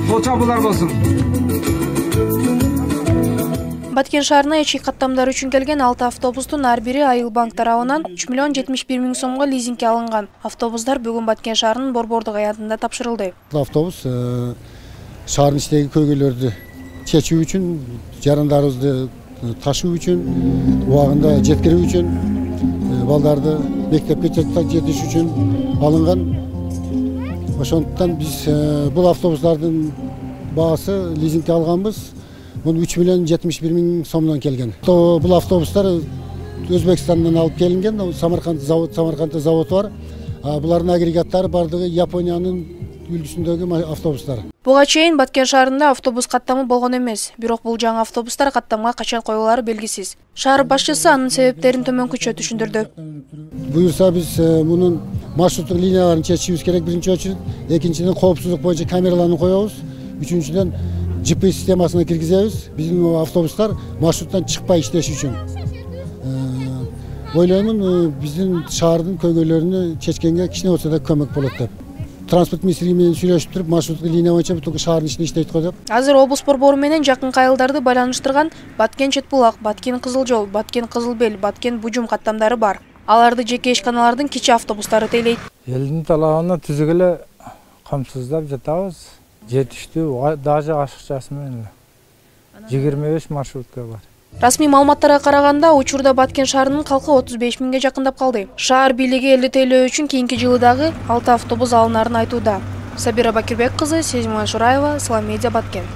Кол чабуулар болсун. Баткен шаарына ички каттамдар үчүн келген 6 автобустун ар бири Айыл банк тарабынан 3 миллион 71 миң сомго лизингке алынган. Автобустар бүгүн Баткен шаарынын Борбордук аянтында тапшырылды. Автобус шаардын ичиндеги көйгөйлөрдү чечүү үчүн, жарандарыбызды ташуу үчүн, убагында жеткирүү үчүн, балдарды мектепке жетиш үчүн алынган. Ошондуктан биз бул автобустардын баасы лизингке алганбыз. 3 миллион 71 миң сомдон келген. Бул автобустар Өзбекстандан алып келинген, Самаркандта завод бар. Булардын агрегаттары бардыгы Япониянын үлгүсүндөгү автобустар. Буга чейин Баткен шаарында автобус каттамы болгон эмес. Бирок бул жаңы автобустар каттамга качан коюлары белгисиз. Шаар башчысы анын себептерин төмөнкүчө түшүндүрдү. Буюрса биз мунун маршруттук линияларын чечишибиз керек биринчи очередь. Экинчиден коопсуздук боюнча камераларды коебуз. Үчүнчүдөн GPS системасына киргизебиз. Биздин автобустар маршруттан чыкпай иштеш үчүн. Ойлоймун, биздин шаардын көйгөйлөрүнү чечкенге кичине болсо да көмөк болот деп. Транспорт министрлиги менен сүйлөшүп туруп, маршруттук линия боюнча бүтүн шаардын ичинде иштейт го деп. Азыр облус борбору менен жакын айылдарды байланыштырган Баткен Четбулак, Баткен Кызыл Жол, Баткен Кызыл Бел, Баткен Бужум каттамдары бар. Аларды жеке ишканалардын кичи автобустары тейлейт. Элдин талабына түзүп эле камсыздап жатабыз. Жетиштүү, даже ашыкчасы менен 25 маршрутка бар. Расмий маалыматтарга караганда, учурда Баткен шаарынын калкы 35 миңге жакындап калды. Шаар бийлиги элди тейлөө үчүн кийинки жылы дагы 6 автобус алынарын айтууда. Сабира Бакирбек кызы, Сезимхан Шураева, Ислам Медиа, Баткен.